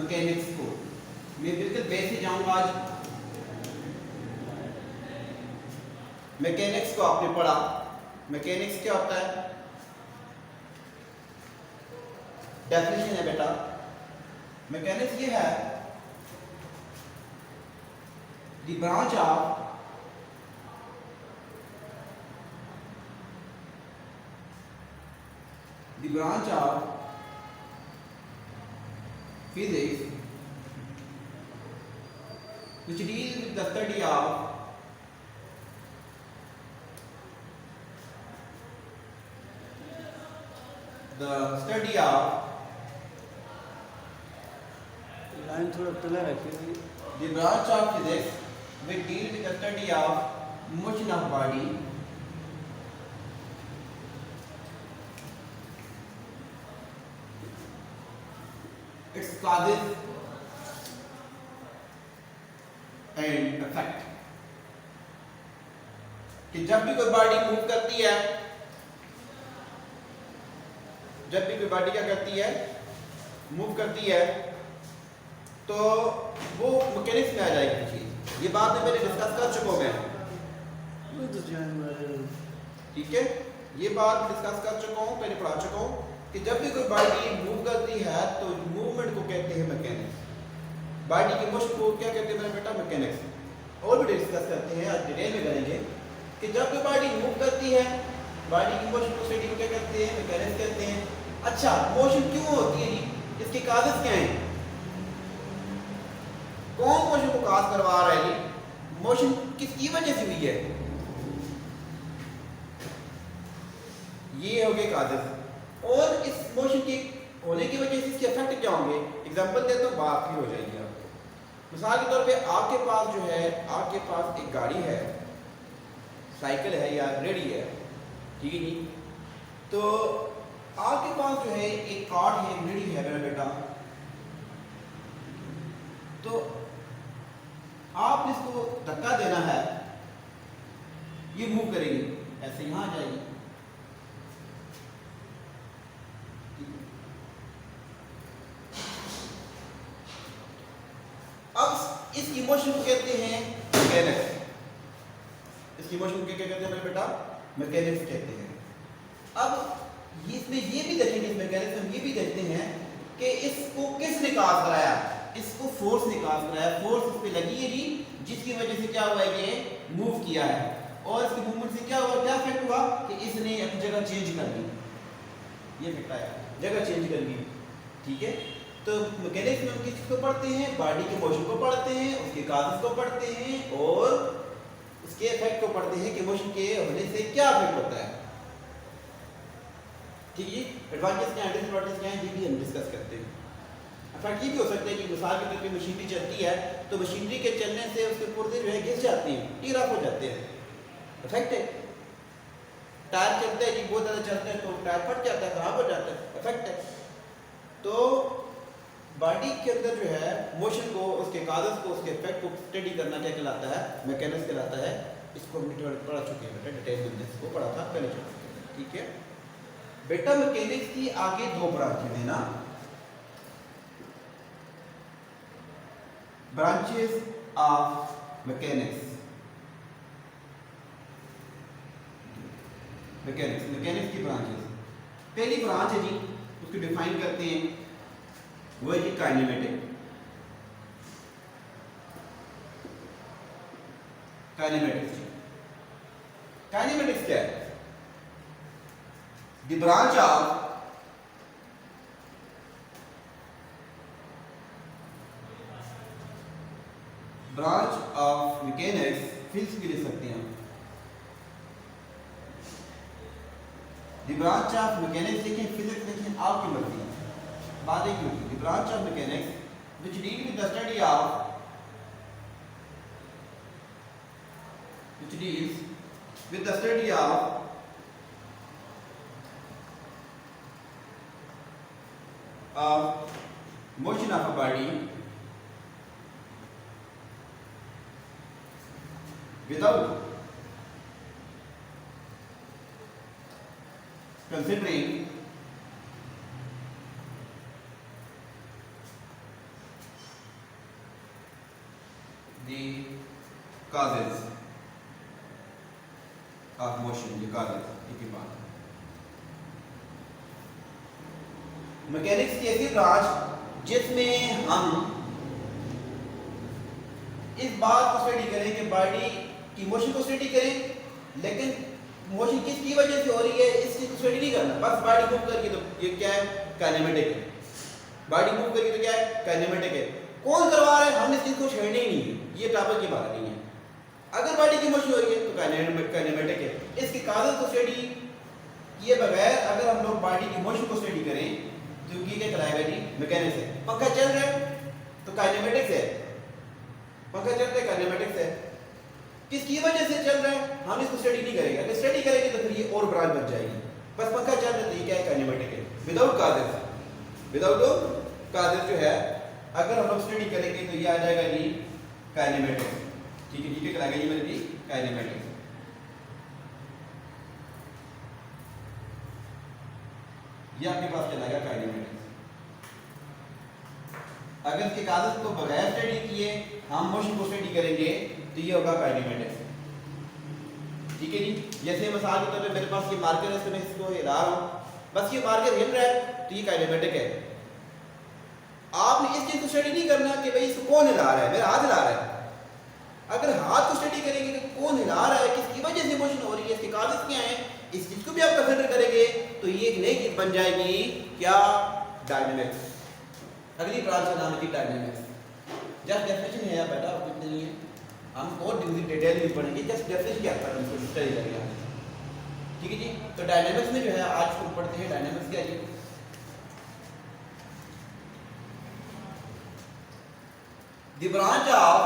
Mechanics को। मैं बिल्कुल बेस से जाऊंगा आज। मैकेनिक्स को आपने पढ़ा, मैकेनिक्स क्या होता है? डेफिनेशन है बेटा, मैकेनिक्स ये है the branch of physics which deals with the study of line थोड़ा पहले रखिए। the branch of physics which deals with the study of motion of body, its causes and effect। कि जब भी कोई बॉडी मूव करती है, जब भी कोई बॉडी क्या करती है, मूव करती है, तो वो मैकेनिक्स में आ जाएगी चीज। ये बात मैं पहले डिस्कस कर चुका हूं मैं, ठीक है, ये बात डिस्कस कर चुका हूं, पहले पढ़ा चुका हूं कि जब भी कोई बॉडी मूव करती है तो मूवमेंट को कहते हैं मैकेनिक्स। बॉडी की मोशन को क्या कहते हैं मेरे बेटा? मैकेनिक्स। और भी डिस्कस करते हैं, आज डिटेल में करेंगे कि जब कोई बॉडी मूव करती है, बॉडी की मोशन को स्टडी को क्या कहते हैं? मैकेनिक्स कहते हैं। अच्छा, मोशन क्यों होती है जी? इसके काजेस क्या हैं? कौन मोशन को काज करवा रहा है जी? मोशन किसकी वजह से हुई है? ये हो गए काजेस। और इस मोशन के होने की वजह से इसके इफेक्ट क्या होंगे? एग्जांपल देता हूँ, बात क्लियर हो जाएगी आपको। मिसाल के तौर पे आपके पास जो है, आपके पास एक गाड़ी है, साइकिल है या रेडी है, ठीक है जी। तो आपके पास जो है एक कार्ट है, एक रेडी है मेरा बेटा। तो आप इसको धक्का देना है, ये मूव करेगी, ऐसे यहां आ जाएगी। अब इस इमोशन को कहते हैं मैकेनिक्स। इस इमोशन को क्या कहते हैं मेरे बेटा? मैकेनिक्स कहते हैं। अब इसमें ये भी देखेंगे, इस मैकेनिक्स में ये भी देखते हैं कि इसको किसने काज कराया? इसको फोर्स ने काज कराया। फोर्स इस पे लगी है जी, जिसकी वजह से क्या हुआ? ये मूव किया है। और इसकी मूवमेंट से क्या हुआ? क्या इफेक्ट हुआ कि इसने अपनी जगह चेंज कर दी। ये इफेक्ट आया, जगह चेंज कर दी, ठीक है। तो मैकेनिक्स में हम किस को पढ़ते हैं? बॉडी के मोशन को पढ़ते हैं, उसके काजेस को पढ़ते हैं और उसके इफेक्ट को पढ़ते हैं कि मोशन के होने से क्या इफेक्ट होता है, ठीक है। एडवांटेज क्या है, डिसएडवांटेज क्या है, ये भी हम डिस्कस करते हैं। इफेक्ट ये भी हो सकता है कि मिसाल के तौर पे मशीनरी चलती है, तो मशीनरी के चलने से उसके पुर्जे जो है घिस जाते हैं, टीयर ऑफ हो जाते हैं, इफेक्ट है। टायर चलते हैं जी, बहुत ज़्यादा चलते हैं तो टायर फट जाता है, खराब हो जाता है, इफेक्ट है। तो बॉडी के अंदर जो है मोशन को, उसके काजेस को, उसके इफेक्ट को स्टडी करना क्या कहलाता है? मैकेनिक्स कहलाता है। इसको हम पढ़ा चुके हैं बेटा, डिटेल में इसको पढ़ा था पहले चुके हैं, ठीक है बेटा। मैकेनिक्स की आगे दो ब्रांचेज है ना, ब्रांचेस ऑफ मैकेनिक्स। मैकेनिक्स की ब्रांचेस, पहली ब्रांच है जी, उसको डिफाइन करते हैं, वो है जी काइनेमेटिक। काइनेमेटिक्स क्या है? The branch of mechanics, physics भी ले सकते हैं। द ब्रांच ऑफ मैकेनिक्स लिखें, फिजिक्स लिखें, आपकी मर्जी, बात एक होगी। The branch of mechanics which deal with the study of which deals with the study of motion of a body without considering the causes of motion, ये causes की बात है। मैकेनिक्स की ऐसी ब्रांच जिसमें हम इस बात को स्टडी करें कि बॉडी की मोशन को स्टडी करें, लेकिन मोशन किसकी वजह से हो रही है इस चीज को स्टडी नहीं करना। बस बॉडी मूव करके तो ये क्या है, काइनेमेटिक है। बॉडी मूव करके तो क्या है, काइनेमेटिक है। कौन करवा रहा है, हमने इस चीज को छेड़ना ही नहीं है, ये टॉपिक की बात नहीं है। अगर बॉडी की मोशन हो रही है तो काइनेमेटिक है। इसके काजल को स्टडी किए बगैर अगर हम लोग बॉडी की मोशन को स्टडी करें तो ये क्या कहलाएगा जी, मैकेनिक्स है। पंखा चल रहा है तो काइनेमेटिक्स है, पंखा चल रहा है काइनेमेटिक्स है। किसकी वजह से चल रहा है हम इसको स्टडी नहीं करेंगे। अगर स्टडी करेंगे तो फिर ये और ब्रांच बन जाएगी। बस पंखा चल रहा है तो ये क्या है, काइनेमेटिक है। विदाउट काजेस जो है अगर हम लोग स्टडी करेंगे तो ये आ जाएगा जी काइनेमेटिक्स। ठीक है, क्या कहलाएगा ये मेरे जी, काइनेमेटिक्स। ये आपके पास चलाएगा काइनेमेटिक्स। अगर इसके कागज को बगैर स्टडी किए हम मोशन को स्टडी करेंगे तो ये होगा काइनेमेटिक्स। ठीक है जी, जैसे मिसाल के तौर पे मेरे पास ये मार्कर है, मैं इसको हिला रहा हूं, बस ये मार्कर हिल रहा है तो ये काइनेमेटिक है। आपने इस चीज को स्टडी नहीं करना कि भाई इसको कौन हिला रहा है, मेरा हाथ हिला रहा है। अगर हाथ को स्टडी करेंगे कि कौन हिला रहा है, किसकी वजह से मोशन हो रही है, इसके कागज क्या हैं, इस चीज को भी आप कंसीडर करेंगे तो ये एक नई चीज बन जाएगी, क्या, डायनेमिक्स। अगली ब्रांच का नाम है डायनेमिक्स। जस्ट डेफिनेशन है बेटा, और कुछ नहीं है, हम और डिटेल में पढ़ेंगे। जस्ट डेफिनेशन क्या है हम स्टडी करेंगे। ठीक है जी, तो डायनेमिक्स में जो है आज हम पढ़ते हैं डायनेमिक्स क्या है। The branch of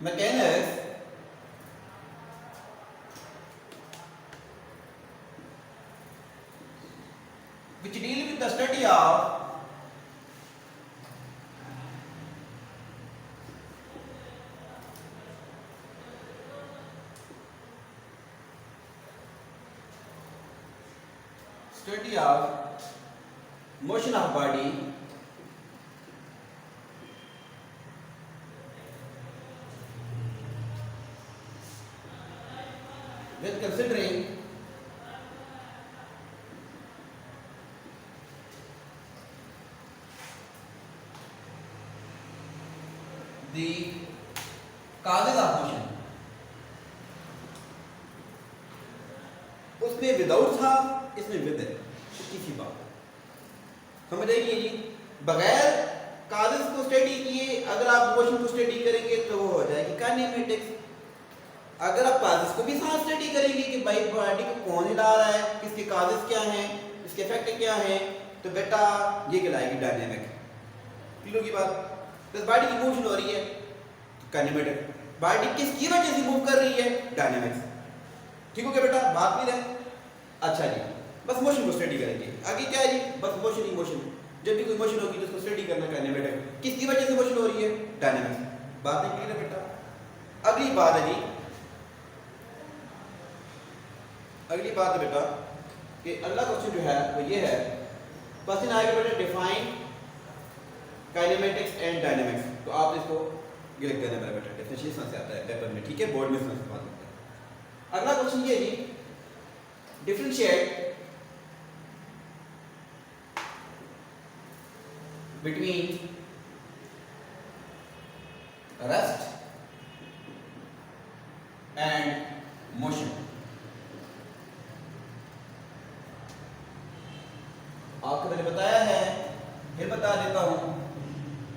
mechanics which deal with the study of motion of body with considering the causes of motion। उसमें विदाउट था, इसमें विद है, किसी बात समझ आएगी जी। बगैर कागज को स्टडी किए अगर आप मोशन को स्टडी करेंगे तो वो हो जाएगी काइनेमेटिक्स। अगर आप कागज को भी साथ स्टडी करेंगे कि भाई बॉडी को कौन हिला रहा है, किसके कागज क्या हैं, इसके इफेक्ट क्या हैं, तो बेटा ये कहलाएगी डायनेमिक। क्लियर की बात। तो बॉडी की मोशन हो रही है तो काइनेमेटिक, बॉडी किसकी वजह से मूव कर रही है, डायनेमिक्स। ठीक हो गया बेटा, बात नहीं रहे। अच्छा जी, बस मोशन को स्टडी करेंगे। आगे क्या है जी, बस मोशन ही मोशन। जब भी कोई मोशन होगी तो उसको स्टडी करना काइनेमेटिक। किसकी वजह से मोशन हो रही है, डायनेमिक्स। बात नहीं क्लियर है बेटा। अगली बात है जी, अगली बात है बेटा कि अगला क्वेश्चन जो है वो ये है, क्वेश्चन आएगा बेटा डिफाइन काइनेमेटिक्स एंड डायनेमिक्स। तो आप इसको ये लिख देना मेरा बेटा, डेफिनेशन से आता है पेपर में, ठीक है, बोर्ड में समझ बात होता है। अगला क्वेश्चन ये जी, differentiate between rest and motion। आपको मैंने बताया है, फिर बता देता हूं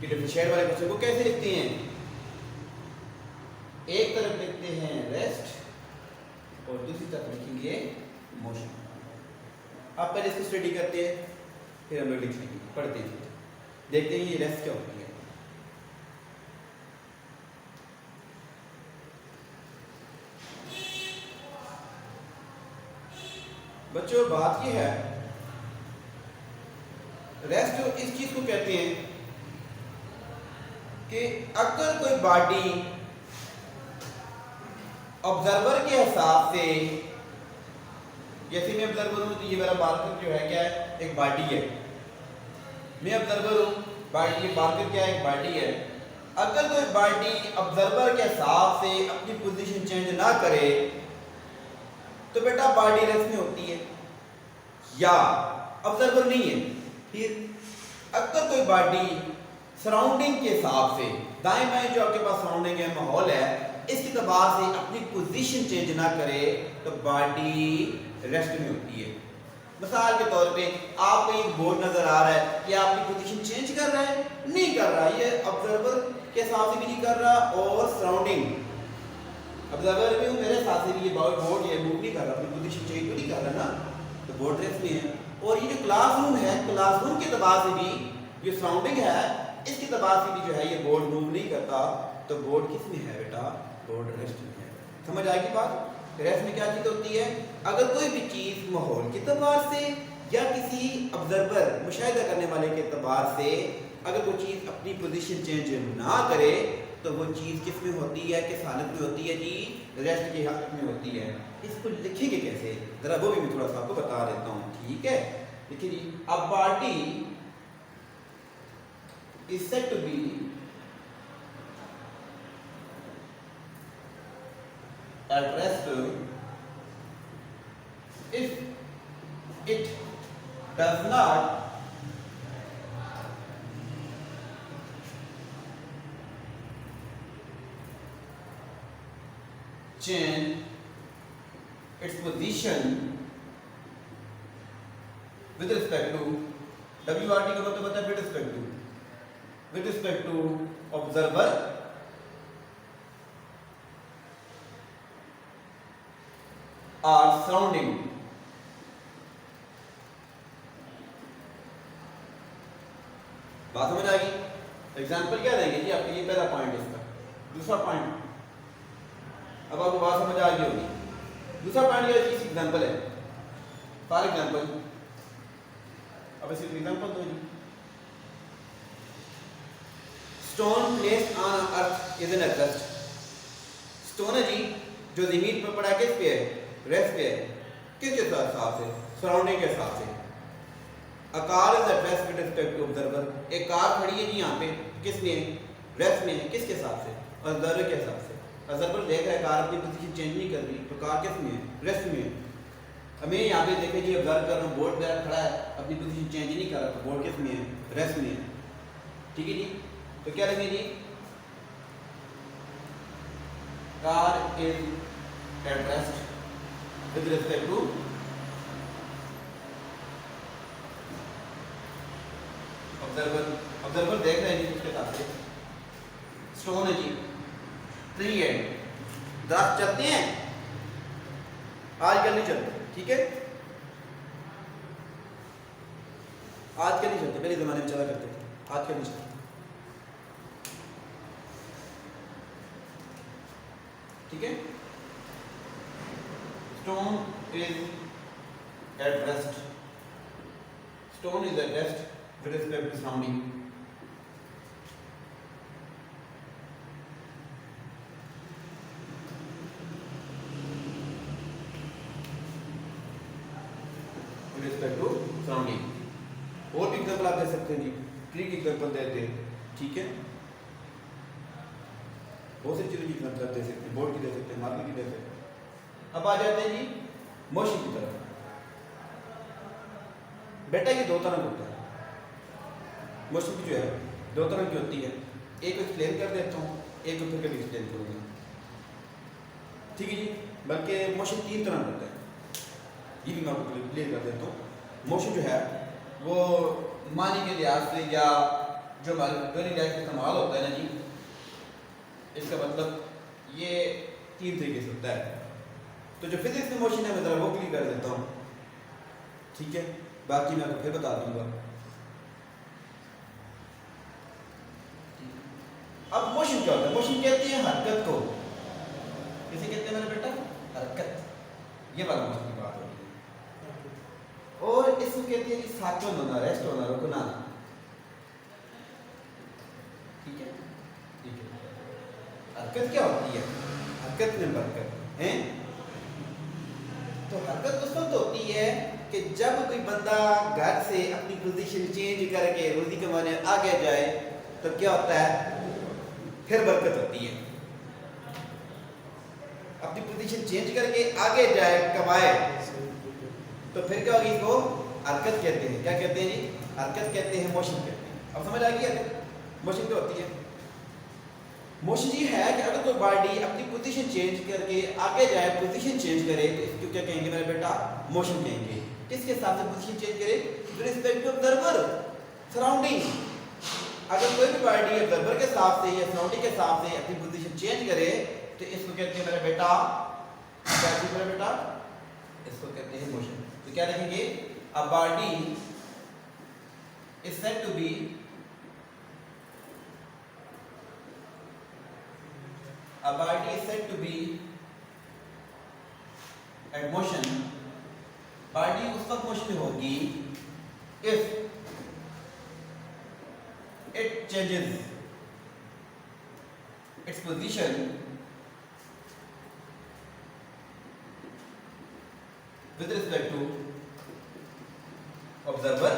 कि डिफरेंशिएट वाले क्वेश्चन को कैसे लिखते हैं। एक तरफ लिखते हैं रेस्ट और दूसरी तरफ लिखेंगे मोशन। आप पहले इसको स्टडी करते हैं, फिर हम लोग लिखेंगे, पढ़ते हैं, देखते हैं ये रेस्ट क्या होती है। बच्चों बात ये है, रेस्ट जो इस चीज को कहते हैं कि अगर कोई बॉडी ऑब्जर्वर के हिसाब से, जैसे मैं ऑब्जर्वर हूं तो ये मेरा मार्कर जो है क्या है, एक बॉडी है। मैं ऑब्जर्वर हूं, बॉडी, ये मार्कर क्या है, एक बॉडी है। अगर कोई पार्टी ऑब्जर्वर के हिसाब से अपनी पोजीशन चेंज ना करे तो बेटा पार्टी रेस्ट में होती है, या ऑब्जर्वर नहीं है। फिर अगर कोई पार्टी सराउंडिंग के हिसाब से दाएं बाएं जो आपके पास सराउंडिंग है, माहौल है, इसके एतबार से अपनी पोजीशन चेंज ना करे तो पार्टी रेस्ट में होती है। मिसाल के तौर पे आपको एक बोर्ड नजर आ रहा है कि आपकी पोजीशन चेंज कर रहा है, नहीं कर रहा, ये ऑब्जर्वर के हिसाब से भी नहीं कर रहा और सराउंडिंग ऑब्जर्वर भी मेरे हिसाब से भी ये बोर्ड ये मूव नहीं कर रहा, अपनी पोजीशन चेंज तो नहीं कर रहा ना, तो बोर्ड रेस्ट में है। और ये जो क्लासरूम है, क्लासरूम के एतबार से भी जो सराउंडिंग है इसके एतबार से भी जो है ये बोर्ड मूव नहीं करता, तो बोर्ड किस में है बेटा, बोर्ड रेस्ट में है। समझ आएगी बात? रेस्ट में क्या चीज होती है, अगर कोई भी चीज माहौल के एतबार से या किसी ऑब्जर्वर मुशाहिदा करने वाले के एतबार से अगर कोई चीज अपनी पोजीशन चेंज ना करे तो वो चीज किस में होती है, किस हालत में होती है जी, रेस्ट की हालत में होती है। इसको लिखेंगे कैसे, जरा वो भी मैं थोड़ा सा आपको बता देता हूँ, ठीक है। देखिए जी, a party is said to be at rest if it does not change its position with respect to WRT का मतलब होता है with respect to observer or surrounding। बात समझ आ गई? एग्जाम्पल क्या देंगे जी आपके, ये पहला पॉइंट इसका। दूसरा पॉइंट अब आपको बात समझ आ गई होगी। दूसरा पॉइंट ये चीज एग्जाम्पल है, फॉर एग्जाम्पल अब इसे एग्जाम्पल दो जी। Stone placed on earth is an adjust. Stone है जी जो जमीन पर पड़ा है, किस पे है, रेस्ट पे है, किसके हिसाब से, सराउंडिंग के हिसाब से। A car is at rest with respect to observer। एक कार खड़ी है जी यहाँ पे, किस में, रेस्ट में है, किसके हिसाब से, ऑब्जर्वर के हिसाब से। ऑब्जर्वर देख रहा है कार अपनी पोजीशन चेंज नहीं कर रही, तो कार किस में है, रेस्ट में है। हमें यहाँ पे देखें जी, ऑब्जर्व कर रहा हूँ, बोर्ड पे खड़ा है, अपनी पोजीशन चेंज नहीं कर रहा, तो बोर्ड किस में है, रेस्ट में है। ठीक है जी, तो क्या लिखेंगे जी, car is at rest with respect to observer देख रहे हैं जी उसके साथ से। स्टोन है जी, ट्री है, दरख्त चलते हैं, आजकल नहीं चलते, ठीक है, आजकल नहीं चलते, पहले जमाने में चला करते थे, आजकल नहीं चलते, ठीक है। Stone is at rest. Stone is at rest with respect to surrounding. With respect to surrounding. और भी एग्जाम्पल आप दे सकते हैं जी, ट्री की एग्जाम्पल देते हैं, ठीक है, बहुत सी चीजों की एग्जाम्पल दे सकते हैं, बोर्ड की दे सकते हैं, मार्केट की दे सकते हैं। अब आ जाते हैं जी मोशन की तरफ। बेटा ये दो तरह की होता है, मोशन की जो है दो तरह की होती है, एक को एक्सप्लेन कर देता हूँ, एक को फिर कभी एक्सप्लेन करूँगा, ठीक है जी। बल्कि मोशन तीन तरह का होता है, ये भी मैं आपको क्लियर कर देता हूँ। मोशन जो है वो मानी के लिहाज से या जो हमारे डेली लाइफ में इस्तेमाल होता है ना जी, इसका मतलब ये तीन तरीके से होता है। तो जो फिजिक्स में मोशन है मैं जरा वो क्लियर कर देता हूँ, ठीक है, बाकी मैं आपको फिर बता दूंगा। अब मोशन क्या होता है, मोशन कहते हैं हरकत को, किसे कहते हैं मेरे बेटा, हरकत, ये वाला मोशन की बात होती है। और इसको कहते हैं साकिन होना, रेस्ट होना, रुकना, ठीक है, ठीक है। हरकत क्या होती है, हरकत में बरकत है। तो हरकत उस वक्त होती है कि जब कोई बंदा घर से अपनी पोजीशन चेंज करके रोजी कमाने आगे जाए तो क्या होता है, फिर बरकत होती है। अपनी पोजीशन चेंज करके आगे जाए, कमाए, तो फिर क्या होगी? इसको हरकत कहते हैं। क्या कहते हैं जी? हरकत कहते हैं, मोशन कहते हैं। अब समझ आ गई? मोशन क्या होती है? मोशन ये है कि अगर कोई बॉडी अपनी पोजीशन चेंज करके आगे जाए, पोजीशन चेंज करे, तो इसको क्या कहेंगे मेरे बेटा? मोशन कहेंगे। किसके साथ पोजीशन चेंज करे? With respect to observer, surrounding. अगर कोई भी बॉडी ऑब्जर्वर के साथ से या सराउंडिंग के हिसाब से अपनी पोजीशन चेंज करे, तो इसको कहते हैं मेरा बेटा, क्या कहते हैं मेरा बेटा? इसको कहते हैं मोशन। तो क्या लिखेंगे? A body is said to be a body is said to be at motion. Body उस वक्त मोशन में होगी if it changes its position with respect to observer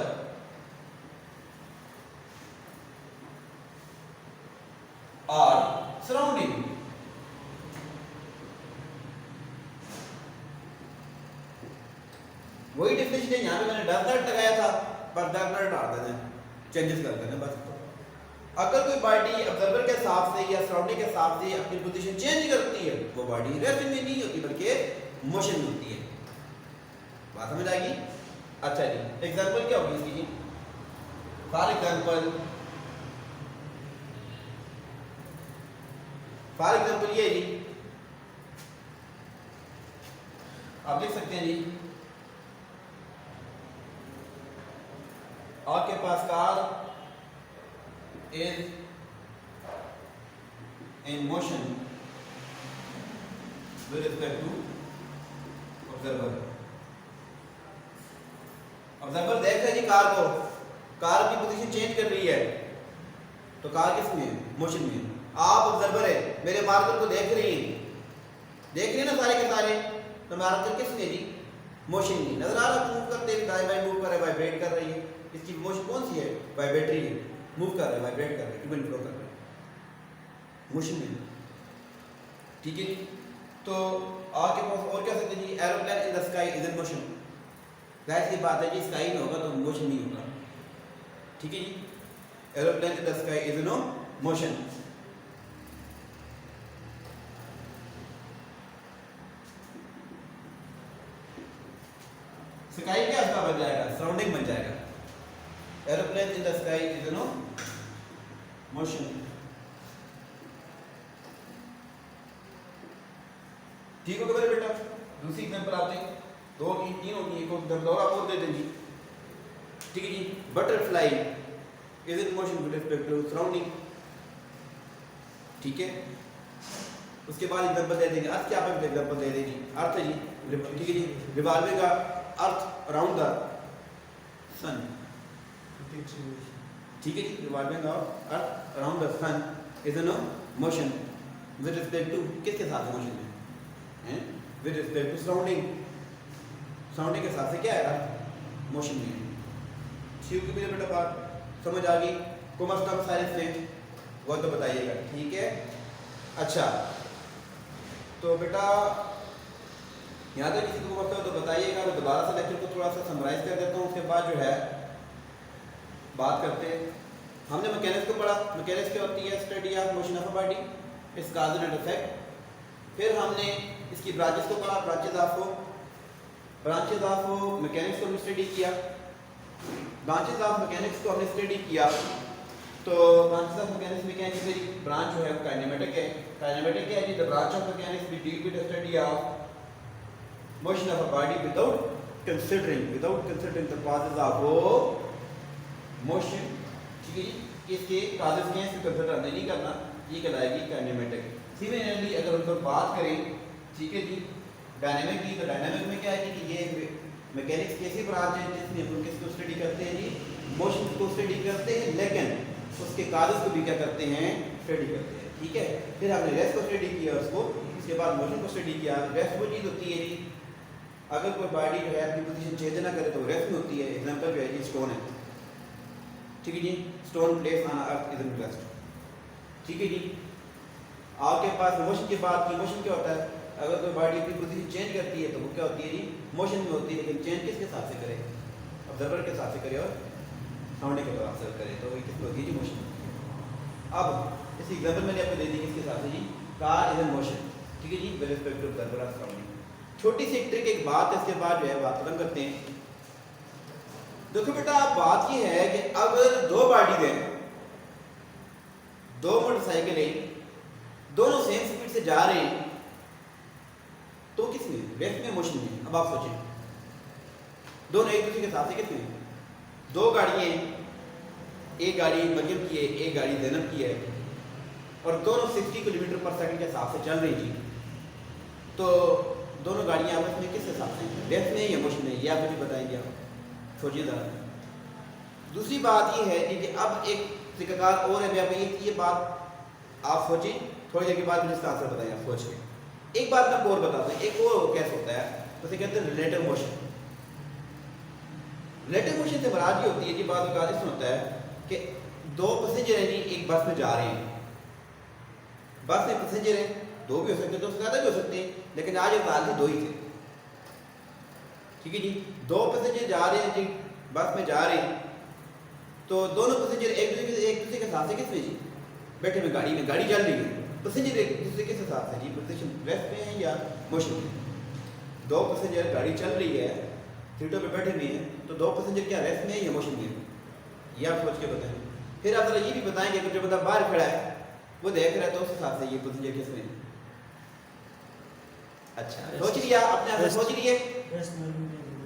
or surrounding. वही डेफिनेशन है। यहाँ पे मैंने डर लगाया था, पर डर हटा देना, चेंजेस कर देना बस। अगर कोई बॉडी ऑब्जर्वर के हिसाब से या सराउंडिंग के हिसाब से अपनी पोजीशन चेंज करती है, वो बॉडी रेस्ट में नहीं होती बल्कि मोशन में होती है। बात समझ आएगी? अच्छा जी, एग्जांपल क्या होगी इसकी? फॉर एग्जांपल ये जी, आप लिख सकते हैं जी, आपके पास car is in motion with respect to observer. Observer देख रहे हैं जी कार को, कार की पोजीशन चेंज कर रही है, तो कार किस में है? मोशन में। आप ऑब्जर्वर है, मेरे मार्कर को देख रही है ना सारे के सारे, तो मार्कर किस में जी? मोशन में। नजर आ रहा मूव करते हुए, दाएं बाएं मूव कर रहा है, वाइब्रेट कर रही है। इसकी मोशन कौन सी है? वाइब्रेटरी है, मूव कर रहा है, वाइब्रेट कर रहा है, टू एंड फ्रो कर रहा है, मोशन में। ठीक है, तो आगे पास और क्या सकते हैं जी? Aeroplane in the sky is in motion. जाहिर सी बात है कि स्काई में होगा तो मोशन नहीं होगा। ठीक है जी, aeroplane in the sky is in motion. Sky क्या उसका बन जाएगा? सराउंडिंग बन जाएगा। Aeroplane in the sky is in motion. ठीक हो गया मेरे बेटा? दूसरी एग्जांपल आप देखें, दो की तीन होगी, एक एग्जांपल और आपको दे देंगे। ठीक है जी, butterfly is in motion with respect to surrounding. ठीक है, उसके बाद एग्जांपल दे देंगे। अर्थ क्या आप एग्जांपल दे देंगे? अर्थ है जी, ठीक है जी, रिवॉल्विंग का अर्थ अराउंड द सन। ठीक है जी, revolving of earth around the sun is in motion with respect to, किसके साथ मोशन है? With respect to surrounding. Surrounding के साथ से क्या है? मोशन में। ठीक है मेरे बेटा, बात समझ आ गई? को मस्त आप साइंस में वो तो बताइएगा। ठीक है, अच्छा तो बेटा यहाँ तक किसी को मस्त हो तो बताइएगा। मैं दोबारा से लेक्चर को थोड़ा सा समराइज कर देता हूँ, उसके बाद जो है बात करते हैं। हमने मैकेनिक्स को पढ़ा। मैकेनिक्स क्या होती है? Study of motion of a body, it's cause and effect. फिर हमने इसकी ब्रांचेस को पढ़ा, ब्रांचेस ऑफ मैकेनिक्स को हमने स्टडी किया। ब्रांचेस ऑफ मैकेनिक्स को हमने स्टडी किया, तो ब्रांचेस ऑफ मैकेनिक्स में क्या है कि ब्रांच जो है वो काइनेमेटिक है। काइनेमेटिक क्या है जी? The branch of mechanics we deal with the study of motion of a body without considering the causes of motion. ठीक है जी, इसके काजेस क्या है इसको कंसीडर नहीं करना, ये कहलाएगी काइनेमेटिक। सिमिलरली अगर हम लोग बात करें, ठीक है जी, डायनामिक की, तो डायनामिक में क्या है कि ये मैकेनिक्स की ऐसी ब्रांच है जिसमें हम किसको स्टडी करते हैं जी? मोशन को स्टडी करते हैं, लेकिन उसके काजेस को भी क्या करते हैं? स्टडी करते हैं। ठीक है, फिर हमने रेस्ट को स्टडी किया उसके बाद मोशन को स्टडी किया। रेस्ट वो चीज़ होती है जी, अगर कोई बॉडी जो है अपनी पोजीशन चेंज ना करे तो रेस्ट में होती है। एग्जांपल जो है जी स्टोन है। ठीक है जी, stone place on earth is in rest. ठीक है जी, आपके पास मोशन की बात की, मोशन क्या होता है? अगर कोई बॉडी अपनी पोजीशन चेंज करती है तो वो क्या होती है जी? मोशन में होती है। लेकिन चेंज किसके साथ से करे? ऑब्जर्वर के साथ से करे और साउंड के साथ से करे, तो ये किसमें होती है जी? मोशन। अब इस एग्जांपल मैंने आपको दे दी किसके साथ से जी? कार इज इन मोशन, ठीक है जी, विद रिस्पेक्ट टू ऑब्जर्वर और साउंडिंग। छोटी सी ट्रिक एक बात है, इसके बाद जो है बात खत्म करते हैं। देखो बेटा, बात ये है कि अगर दो बॉडीज हैं, दो मोटरसाइकिल हैं, दोनों सेम स्पीड से जा रहे हैं, तो किसमें? रेस्ट में, मोशन में? अब आप सोचें, दोनों एक दूसरे के साथ से किसमें? दो गाड़ियां हैं, एक गाड़ी मरियम की है, एक गाड़ी ज़ैनब की है, और दोनों 60 किलोमीटर पर सेकंड के हिसाब से चल रही जी। तो दोनों गाड़ियां आपस में किस हिसाब से? रेस्ट में या मोशन में? ये आप मुझे बताएंगे। आप सोचिए ज़रा। दूसरी बात ये है कि अब एक तरीकाकार और है, मैं आपको ये बात आप सोचें, थोड़ी देर के बाद मुझे इसका आंसर बताएं आप सोच के। एक बात मैं आपको और बताता हूँ, एक और कैसे होता है, उसे कहते हैं रिलेटिव मोशन। रिलेटिव मोशन से मुराद ये होती है कि बात इसमें होता है कि दो पैसेंजर हैं जी, एक बस में जा रहे हैं, बस में पैसेंजर हैं, दो भी हो सकते हैं, दो से ज़्यादा भी हो सकते हैं, लेकिन आज फिलहाल से दो ही थे, ठीक है जी। दो पैसेंजर जा रहे हैं जी, बस में जा रहे हैं, तो दोनों पैसेंजर एक दूसरे के साथ से किस में जी? बैठे हुए गाड़ी में, गाड़ी चल रही है, पैसेंजर एक दूसरे के साथ से जी पोजीशन रेस्ट में है या मोशन में? दो पैसेंजर, गाड़ी चल रही है, सीटों पे बैठे हुए हैं, तो दो पैसेंजर क्या रेस्ट में है या मोशन में? ये आप सोच के बताएं। फिर आप जरा ये भी बताएंगे कि जो बंदा बाहर खड़ा है वो देख रहा है, तो उस हिसाब से ये पैसेंजर किस में? अच्छा, सोच लिया अपने आप सोच लिए।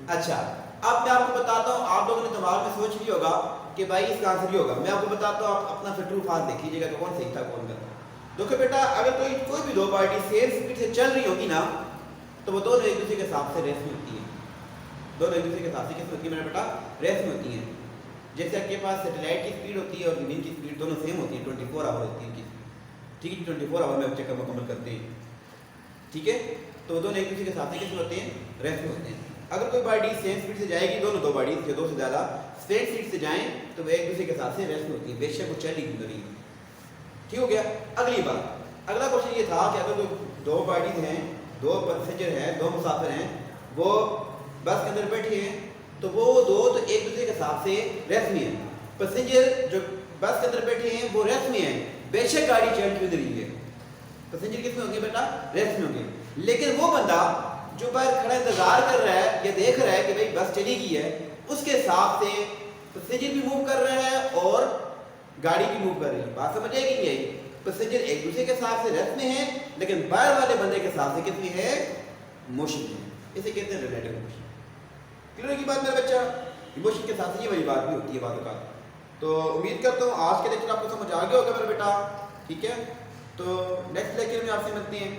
अच्छा, अब मैं आपको बताता हूँ, आप लोगों ने दिमाग में सोच लिया होगा कि भाई इसका आंसर ये होगा। मैं आपको बताता हूँ, आप अपना फिर ट्रू फाल्स देख लीजिएगा कि कौन सही था कौन गलत। देखो बेटा, अगर कोई भी दो पार्टी सेम स्पीड से चल रही होगी ना, तो वो दोनों एक दूसरे के साथ से रेस में होती है। दोनों एक दूसरे के साथ से किस होती है मेरा बेटा? रेस में होती है। जैसे आपके पास सैटेलाइट की स्पीड होती है और जमीन की स्पीड दोनों सेम होती है, 24 आवर होती है इनकी, ठीक है, 24 आवर में चक्कर मुकम्मल करते हैं, ठीक है। तो दोनों एक दूसरे के साथ किस में होते हैं? रेस में होते हैं। अगर कोई बॉडी सेम स्पीड से जाएगी, दोनों दो बॉडी या दो से ज़्यादा सेम स्पीड से जाएं, तो वो एक दूसरे के साथ से रेस में होती है, बेशक वो चल ही क्यों रही है, ठीक हो गया। अगली बात, अगला क्वेश्चन ये था कि अगर दो बॉडीज हैं, दो पैसेंजर हैं, दो मुसाफिर हैं, वो बस के अंदर बैठे हैं, तो वो दो तो एक दूसरे के साथ से रेस में है। पैसेंजर जो बस के अंदर बैठे हैं वो रेस में है, बेशक गाड़ी चल क्यों रही है, पैसेंजर किस में होंगे बेटा? रेस में होंगे। लेकिन वो बंदा जो बाहर खड़ा इंतजार कर रहा है या देख रहा है कि भाई बस चली गई है, उसके हिसाब से पैसेंजर भी मूव कर रहा है और गाड़ी भी मूव कर रही है। बात समझ आएगी? यही पैसेंजर एक दूसरे के साथ से रेस्ट में है, लेकिन बाहर वाले बंदे के साथ से कितनी है? मोशन में। इसे कहते हैं रिलेटिव मोशन। क्लियर की बात मेरा बच्चा? इमोशन के साथ ये वाली बात भी होती है बातों का। तो उम्मीद करता हूँ आज के लेक्चर आपको समझ आ गया होगा मेरा बेटा, ठीक है। तो नेक्स्ट लेक्चर में आपसे मिलते हैं।